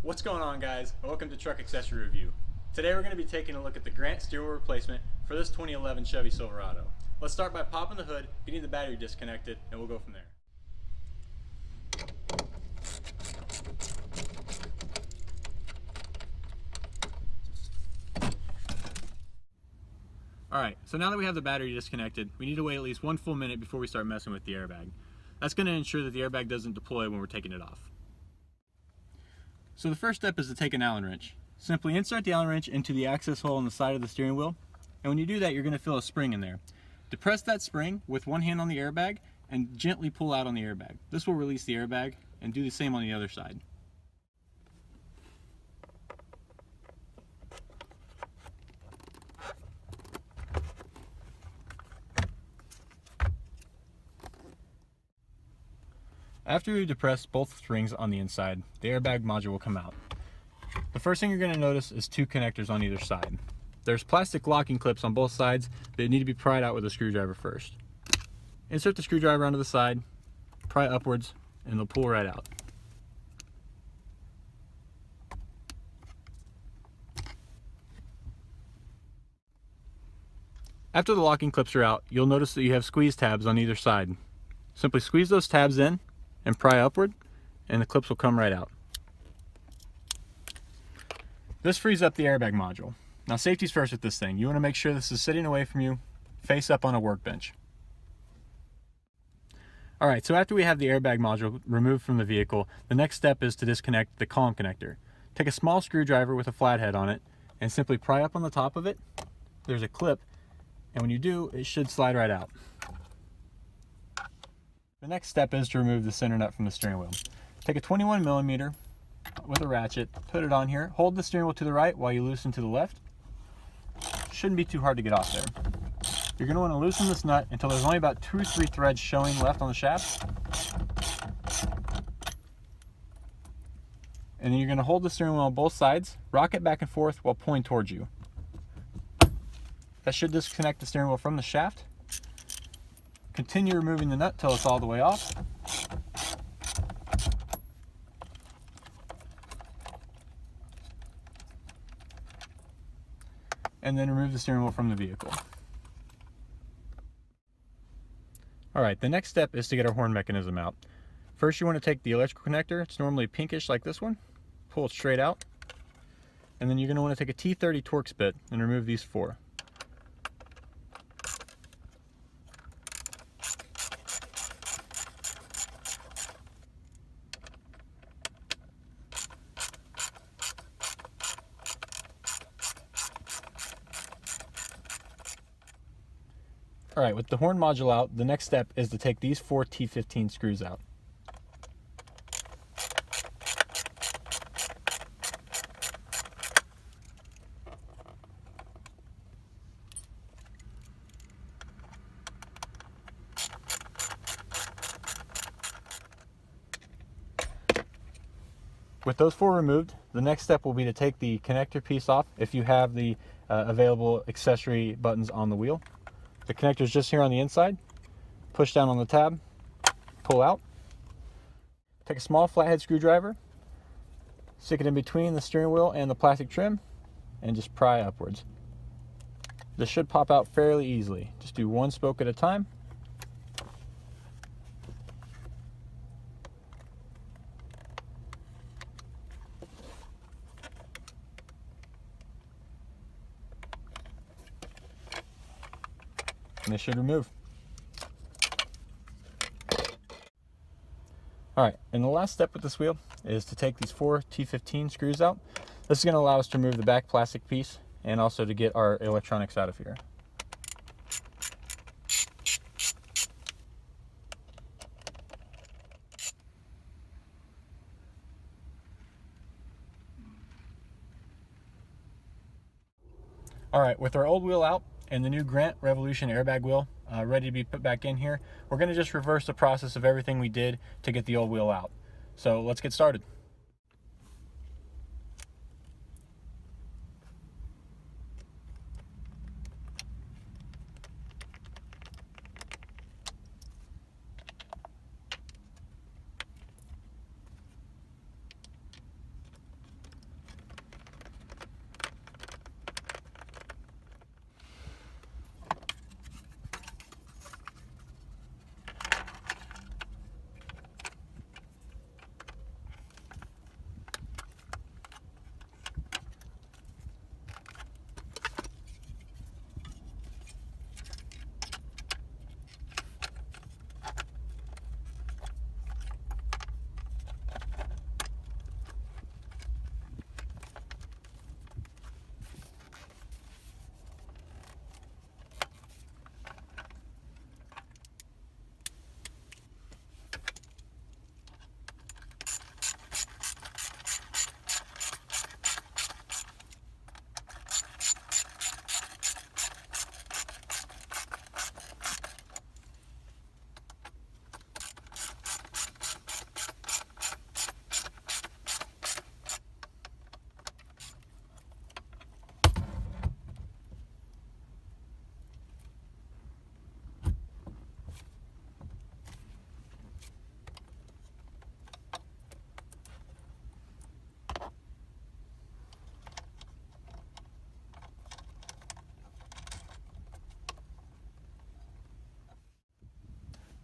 What's going on, guys? Welcome to Truck Accessory Review. Today we're going to be taking a look at the Grant steering wheel replacement for this 2011 Chevy Silverado. Let's start by popping the hood, getting the battery disconnected, and we'll go from there. Alright, so now that we have the battery disconnected, we need to wait at least 1 full minute before we start messing with the airbag. That's going to ensure that the airbag doesn't deploy when we're taking it off. So the first step is to take an Allen wrench. Simply insert the Allen wrench into the access hole on the side of the steering wheel, and when you do that, you're going to feel a spring in there. Depress that spring with one hand on the airbag and gently pull out on the airbag. This will release the airbag, and do the same on the other side. After you depress both springs on the inside, the airbag module will come out. The first thing you're going to notice is 2 connectors on either side. There's plastic locking clips on both sides that need to be pried out with a screwdriver first. Insert the screwdriver onto the side, pry upwards, and they'll pull right out. After the locking clips are out, you'll notice that you have squeeze tabs on either side. Simply squeeze those tabs in and pry upward, and the clips will come right out. This frees up the airbag module. Now, safety's first with this thing. You want to make sure this is sitting away from you, face up on a workbench. Alright, so after we have the airbag module removed from the vehicle, the next step is to disconnect the column connector. Take a small screwdriver with a flathead on it and simply pry up on the top of it. There's a clip, and when you do, it should slide right out. The next step is to remove the center nut from the steering wheel. Take a 21mm with a ratchet, put it on here, hold the steering wheel to the right while you loosen to the left. Shouldn't be too hard to get off there. You're going to want to loosen this nut until there's only about 2 or 3 threads showing left on the shaft. And then you're going to hold the steering wheel on both sides, rock it back and forth while pulling towards you. That should disconnect the steering wheel from the shaft. Continue removing the nut till it's all the way off. And then remove the steering wheel from the vehicle. Alright, the next step is to get our horn mechanism out. First, you want to take the electrical connector. It's normally pinkish like this one. Pull it straight out. And then you're going to want to take a T30 Torx bit and remove these 4. Alright, with the horn module out, the next step is to take these 4 T15 screws out. With those 4 removed, the next step will be to take the connector piece off if you have the available accessory buttons on the wheel. The connector is just here on the inside. Push down on the tab, pull out. Take a small flathead screwdriver, stick it in between the steering wheel and the plastic trim, and just pry upwards. This should pop out fairly easily. Just do 1 spoke at a time. And they should remove. Alright, and the last step with this wheel is to take these 4 T15 screws out. This is going to allow us to remove the back plastic piece and also to get our electronics out of here. Alright, with our old wheel out and the new Grant Revolution airbag wheel ready to be put back in here, we're going to just reverse the process of everything we did to get the old wheel out. So let's get started.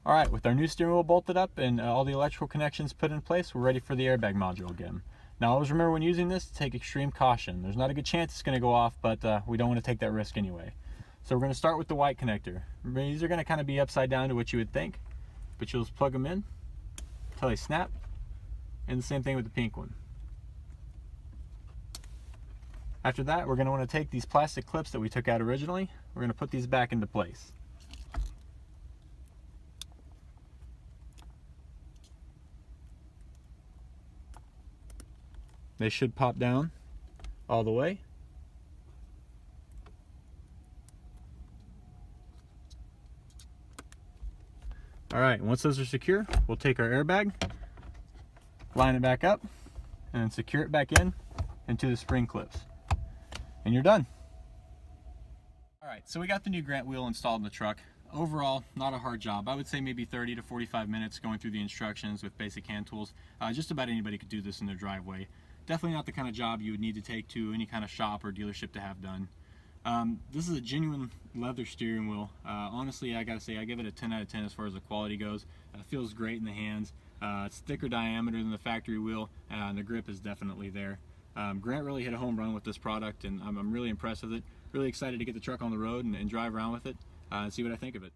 All right, with our new steering wheel bolted up and all the electrical connections put in place, we're ready for the airbag module again. Now always remember when using this to take extreme caution. There's not a good chance it's going to go off, but we don't want to take that risk anyway. So we're going to start with the white connector. These are going to kind of be upside down to what you would think, but you'll just plug them in until they snap, and the same thing with the pink one. After that, we're going to want to take these plastic clips that we took out originally. We're going to put these back into place. They should pop down all the way. All right, once those are secure, we'll take our airbag, line it back up, and then secure it back in into the spring clips. And you're done. All right, so we got the new Grant wheel installed in the truck. Overall, not a hard job. I would say maybe 30 to 45 minutes going through the instructions with basic hand tools. Just about anybody could do this in their driveway. Definitely not the kind of job you would need to take to any kind of shop or dealership to have done. This is a genuine leather steering wheel. Honestly, I gotta say, I give it a 10 out of 10 as far as the quality goes. It feels great in the hands. It's thicker diameter than the factory wheel, and the grip is definitely there. Grant really hit a home run with this product, and I'm really impressed with it. Really excited to get the truck on the road and drive around with it and see what I think of it.